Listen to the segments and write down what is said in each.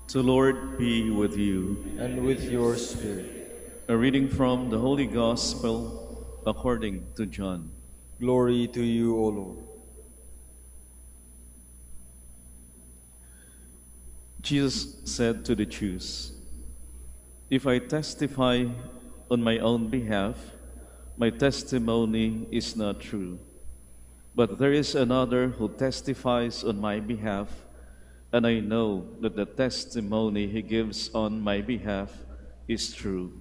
The Lord be with you. and with your spirit. A reading from the Holy Gospel according to John. Glory to you, O Lord. Jesus said to the Jews, "If I testify on my own behalf, my testimony is not true. But there is another who testifies on my behalf, and I know that the testimony he gives on my behalf is true.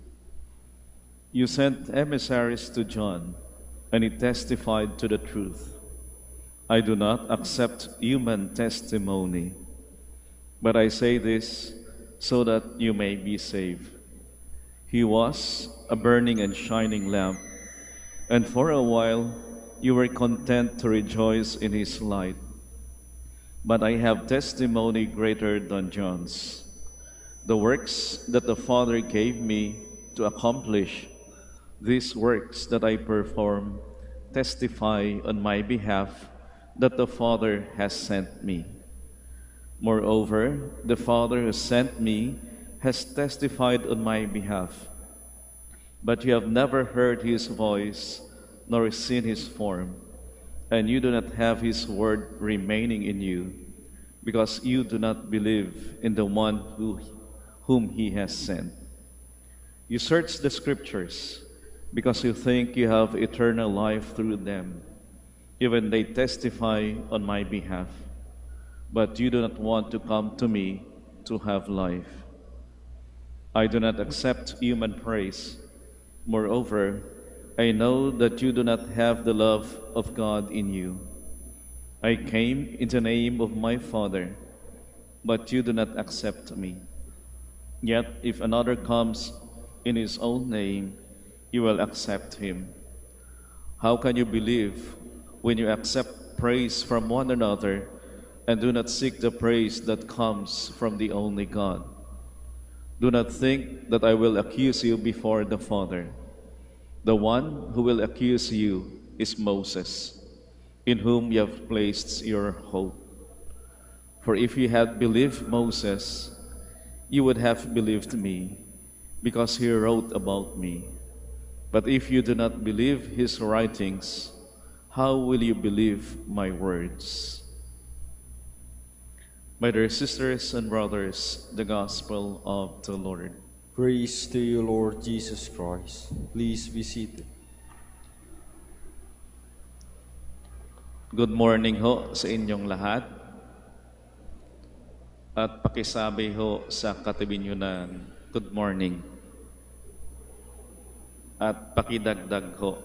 You sent emissaries to John, and he testified to the truth. I do not accept human testimony, but I say this so that you may be saved. He was a burning and shining lamp, and for a while you were content to rejoice in his light. But I have testimony greater than John's. The works that the Father gave me to accomplish, these works that I perform, testify on my behalf that the Father has sent me. Moreover, the Father who sent me has testified on my behalf. But you have never heard his voice, nor seen his form, and you do not have his word remaining in you, because you do not believe in the one whom he has sent. You search the Scriptures, because you think you have eternal life through them. Even they testify on my behalf. But you do not want to come to me to have life. I do not accept human praise. Moreover, I know that you do not have the love of God in you. I came in the name of my Father, but you do not accept me. Yet if another comes in his own name, you will accept him. How can you believe when you accept praise from one another and do not seek the praise that comes from the only God? Do not think that I will accuse you before the Father. The one who will accuse you is Moses, in whom you have placed your hope. For if you had believed Moses, you would have believed me, because he wrote about me. But if you do not believe his writings, how will you believe my words?" My dear sisters and brothers, the Gospel of the Lord. Praise to you, Lord Jesus Christ. Please be seated. Good morning ho sa inyong lahat. At pakisabi ho sa katabi nyo ng good morning. At pakidagdag ho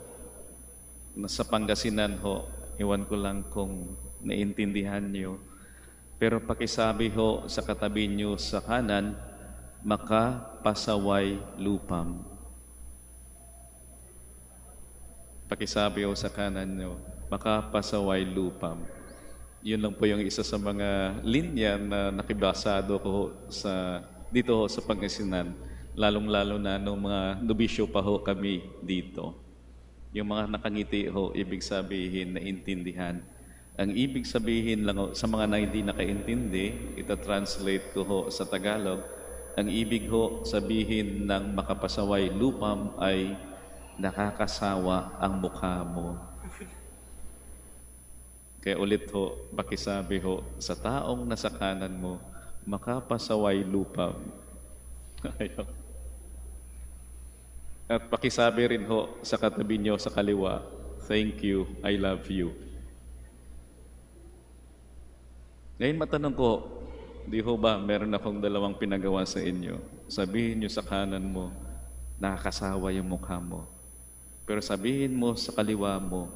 na sa Pangasinan ho, iwan ko lang kung naintindihan nyo. Pero pakisabi ho sa katabi nyo sa kanan, makapasaway lupam. Pakisabi ho sa kanan nyo, makapasaway lupam. Yun lang po yung isa sa mga linya na nakibasado ko dito ho sa Pangasinan, lalong-lalo na nung mga nobisyo pa ho kami dito. Yung mga nakangiti ho, ibig sabihin na intindihan. Ang ibig sabihin lang ho, sa mga na hindi nakaintindi, ita-translate ko ho sa Tagalog, ang ibig ho sabihin ng makapasaway lupam ay nakakasawa ang mukha mo. Kaya ulit ho, pakisabi ho, sa taong nasa kanan mo, makapasaway lupam. Ayaw. At pakisabi rin ho sa katabi nyo sa kaliwa, thank you, I love you. Ngayon matanong ko, di ho ba meron akong dalawang pinagawa sa inyo? Sabihin nyo sa kanan mo, nakakasawa yung mukha mo. Pero sabihin mo sa kaliwa mo,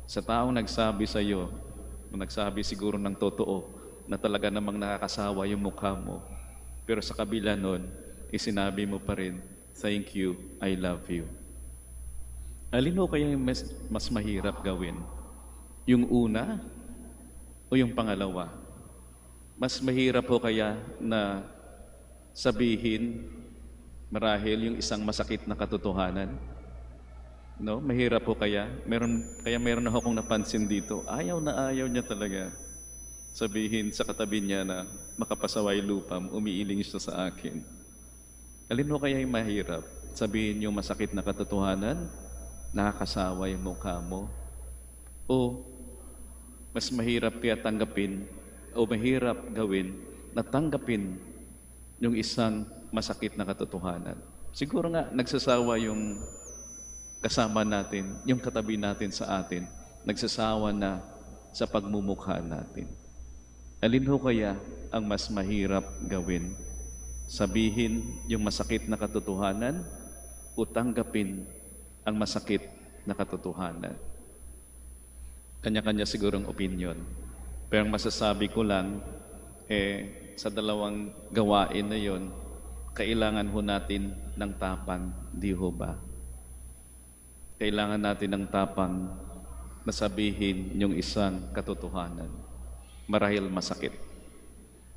sa taong nagsabi sa iyo, nagsabi siguro ng totoo, na talaga namang nakakasawa yung mukha mo. Pero sa kabila nun, isinabi mo pa rin, thank you, I love you. Alin mo kaya yung mas mahirap gawin? Yung una o yung pangalawa? Mas mahirap po kaya na sabihin marahil yung isang masakit na katotohanan? No, mahirap po kaya? Meron na akong napansin dito. Ayaw na ayaw niya talaga. sabihin sa katabi niya na makapasaway lupam, umiiling siya sa akin. Alin mo kaya yung mahirap? Sabihin yung masakit na katotohanan, nakakasawa yung mukha mo? O mas mahirap kaya tanggapin o mahirap gawin na tanggapin yung isang masakit na katotohanan? Siguro nga nagsasawa yung kasama natin, yung katabi natin sa atin, nagsasawa na sa pagmumukha natin. Alin ho kaya ang mas mahirap gawin? Sabihin yung masakit na katotohanan o tanggapin ang masakit na katotohanan? Kanya-kanya sigurong opinion. Pero ang masasabi ko lang, sa dalawang gawain na yon, kailangan ho natin ng tapang, di ho ba? Kailangan natin ng tapang na sabihin yung isang katotohanan, marahil masakit.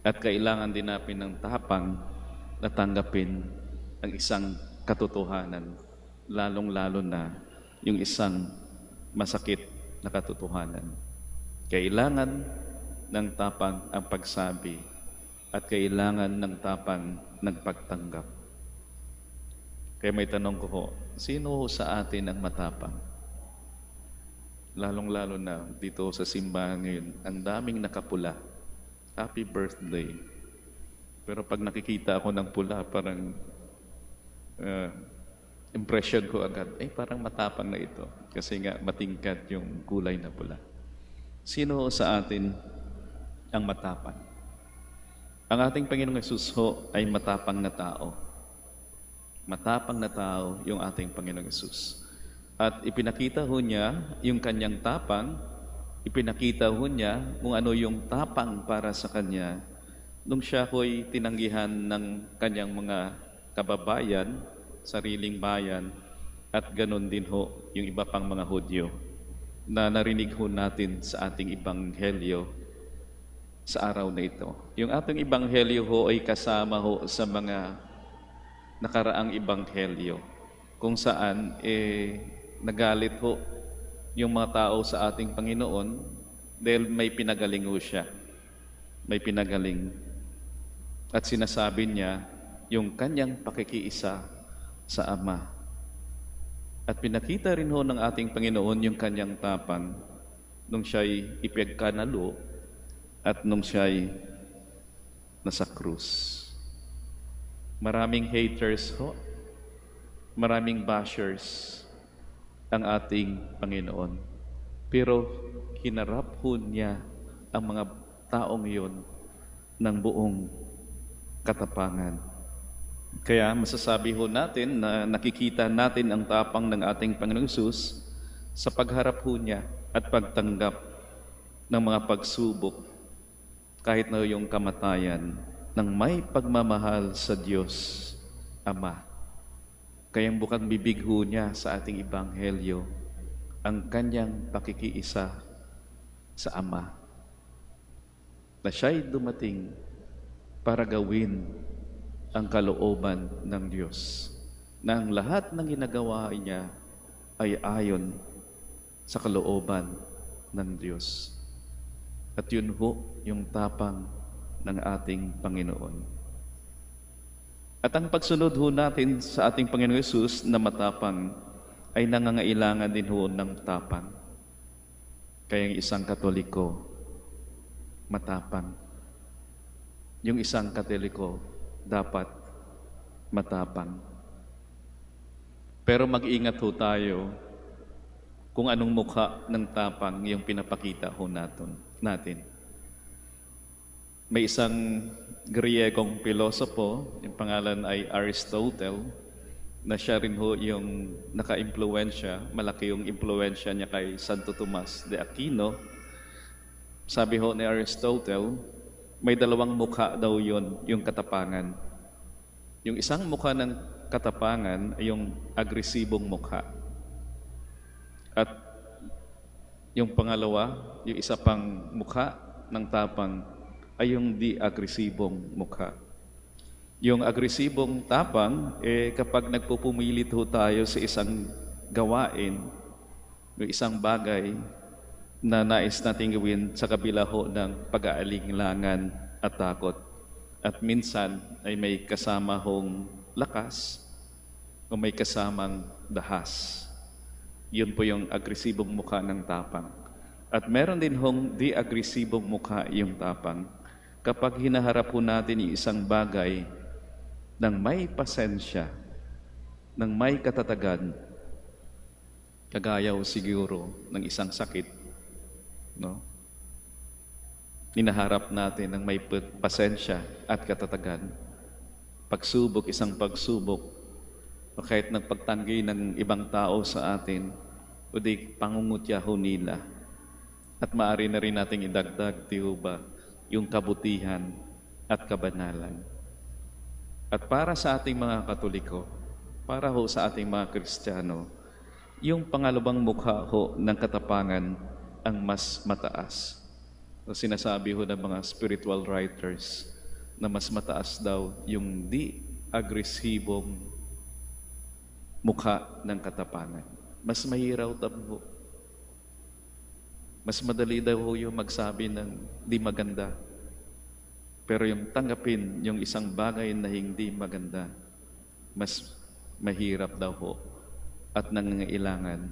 At kailangan din natin ng tapang na tanggapin ang isang katotohanan, lalong-lalo na yung isang masakit na katotohanan. Kailangan ng tapang ang pagsabi at kailangan ng tapang ng pagtanggap. Kaya may tanong ko ho, sino sa atin ang matapang? Lalong-lalo na dito sa simbahan ngayon, ang daming nakapula. Happy birthday. Pero pag nakikita ako ng pula, parang impression ko agad, parang matapang na ito. Kasi nga matingkad yung kulay na pula. Sino sa atin ang matapang? Ang ating Panginoong Hesus ho ay matapang na tao. Matapang na tao yung ating Panginoong Hesus. At ipinakita ho niya yung kanyang tapang, ipinakita ho niya kung ano yung tapang para sa kanya nung siya ho'y tinanggihan ng kanyang mga kababayan, sariling bayan, at ganon din ho yung iba pang mga Hudyo na narinig ho natin sa ating Ebanghelyo sa araw na ito. Yung ating Ebanghelyo ho ay kasama ho sa mga nakaraang Ebanghelyo kung saan nagalit ho yung mga tao sa ating Panginoon dahil may pinagaling ho siya. May pinagaling. At sinasabi niya yung kanyang pakikiisa sa Ama. At pinakita rin ho ng ating Panginoon yung kanyang tapang nung siya'y ipagkanalo at nung siya'y nasa krus. Maraming haters ho, maraming bashers ang ating Panginoon. Pero hinarap ho niya ang mga taong iyon ng buong katapangan. Kaya masasabi ho natin na nakikita natin ang tapang ng ating Panginoong Hesus sa pagharap ho niya at pagtanggap ng mga pagsubok kahit na yung kamatayan ng may pagmamahal sa Diyos Ama. Kayang bukang bibig ho niya sa ating Ebanghelyo ang kanyang pakikiisa sa Ama. Na siya'y dumating para gawin ang kalooban ng Diyos. Na ang lahat ng ginagawa niya ay ayon sa kalooban ng Diyos. At yun ho yung tapang ng ating Panginoon. At ang pagsunod ho natin sa ating Panginoong Hesus na matapang ay nangangailangan din ho ng tapang. Kaya yung isang Katoliko, matapang. Yung isang Katoliko, dapat matapang. Pero mag-ingat ho tayo kung anong mukha ng tapang yung pinapakita ho natin. May isang Griegong pilosopo, yung pangalan ay Aristotle, na siya rin ho yung naka-impluensya, malaki yung impluensya niya kay Santo Tomas de Aquino. Sabi ho ni Aristotle, may dalawang mukha daw yon, yung katapangan. Yung isang mukha ng katapangan ay yung agresibong mukha. At yung pangalawa, yung isa pang mukha ng tapang ay yung di-agresibong mukha. Yung agresibong tapang, kapag nagpupumilit ho tayo sa isang gawain, yung isang bagay, na nais nating gawin sa kabila ho ng pag-aalinlangan at takot. At minsan ay may kasama hong lakas o may kasamang dahas. Yun po yung agresibong mukha ng tapang. At meron din hong di agresibong mukha yung tapang. Kapag hinaharap po natin yung isang bagay ng may pasensya, ng may katatagan, kagaya ho siguro ng isang sakit, no? Hinaharap natin ng may pasensya at katatagan. Pagsubok, isang pagsubok, o kahit nagpagtanggi ng ibang tao sa atin, o di pangungutya ho nila. At maaari na rin nating idagdag, di ho ba, yung kabutihan at kabanalan. At para sa ating mga Katoliko, para ho sa ating mga Kristiyano, yung pangalawang mukha ho ng katapangan ang mas mataas. So, sinasabi ho ng mga spiritual writers na mas mataas daw yung di agresibong mukha ng katapangan. Mas mahiraw daw ho. Mas madali daw ho yung magsabi ng di maganda. Pero yung tanggapin yung isang bagay na hindi maganda, mas mahirap daw ho at nangangailangan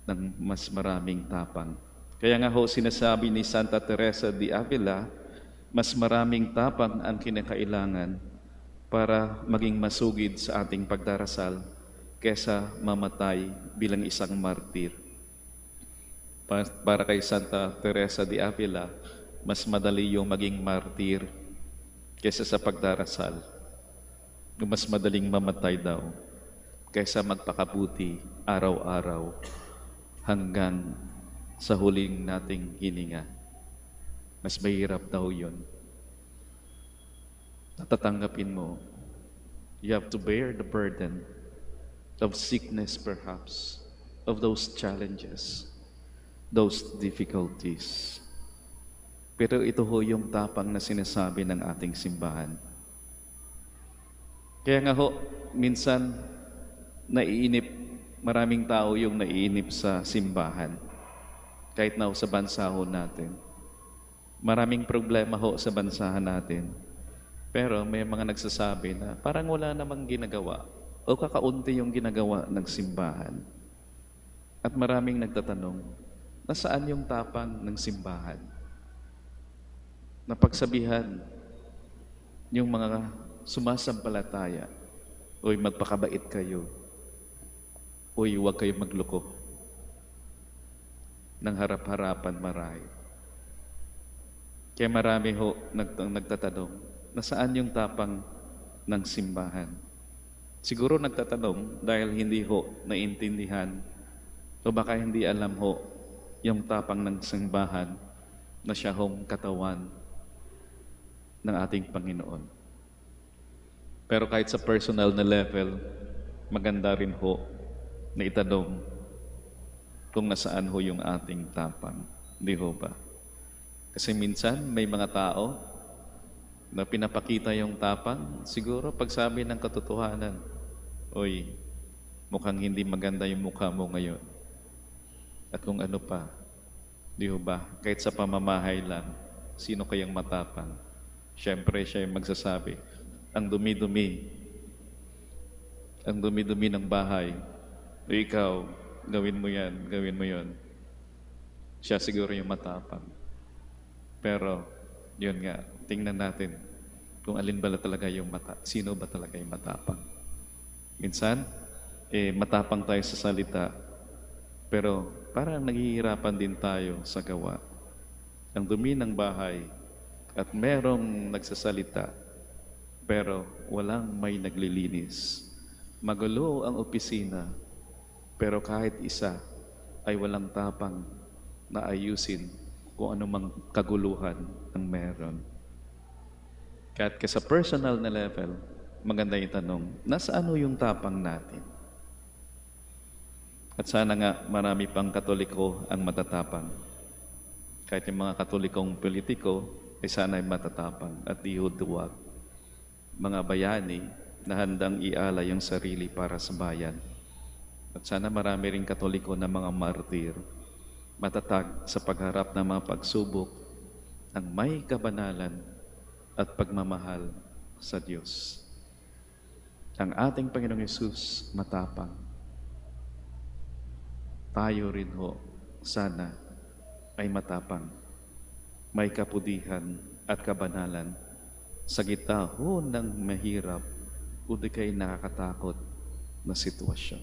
ng mas maraming tapang. Kaya nga ho sinasabi ni Santa Teresa de Avila, mas maraming tapang ang kinakailangan para maging masugid sa ating pagdarasal kesa mamatay bilang isang martir. Para kay Santa Teresa de Avila, mas madali yung maging martir kesa sa pagdarasal. Mas madaling mamatay daw kaysa magpakabuti araw-araw hanggang sa huling nating hininga. Mas mahirap daw yun. Natatanggapin mo, you have to bear the burden of sickness perhaps, of those challenges, those difficulties. Pero ito ho yung tapang na sinasabi ng ating simbahan. Kaya nga ho, minsan naiinip, maraming tao yung naiinip sa simbahan. Kahit na ho sa bansa ho natin. Maraming problema ho sa bansahan natin. Pero may mga nagsasabi na parang wala namang ginagawa o kakaunti yung ginagawa ng simbahan. At maraming nagtatanong, nasaan yung tapang ng simbahan? Napagsabihan yung mga sumasampalataya, uy, magpakabait kayo, uy, huwag kayo magloko ng harap-harapan marahil. Kaya marami ho nagtatanong, nasaan yung tapang ng simbahan? Siguro nagtatanong dahil hindi ho naintindihan o baka hindi alam ho yung tapang ng simbahan na siya hong katawan ng ating Panginoon. Pero kahit sa personal na level, maganda rin ho na itanong kung nasaan ho yung ating tapang. Hindi ho ba? Kasi minsan may mga tao na pinapakita yung tapang, siguro pagsabi ng katotohanan, oy, mukhang hindi maganda yung mukha mo ngayon. At kung ano pa, di ho ba? Kahit sa pamamahay lang, sino kayang matapang? Siyempre, siya yung magsasabi, ang dumi-dumi ng bahay. O ikaw, gawin mo yan, gawin mo yon. Siya siguro yung matapang. Pero, yun nga, tingnan natin kung alin ba talaga yung sino ba talaga yung matapang. Minsan, matapang tayo sa salita, pero parang naghihirapan din tayo sa gawa. Ang dumi ng bahay at merong nagsasalita, pero walang may naglilinis. Magulo ang opisina, pero kahit isa ay walang tapang na ayusin kung anumang kaguluhan ang meron. Kahit sa personal na level, maganda yung tanong, nasaan yung tapang natin? At sana nga marami pang Katoliko ang matatapang. Kahit yung mga Katolikong politiko, ay sana ay matatapang at dihuduwag. Mga bayani na handang ialay ang sarili para sa bayan. At sana marami ring Katoliko na mga martir matatag sa pagharap ng mga pagsubok ng may kabanalan at pagmamahal sa Diyos. Ang ating Panginoong Hesus matapang. Tayo rin ho, sana, ay matapang, may kapudihan at kabanalan sa gitna ho ng mahirap o di kay nakakatakot na sitwasyon.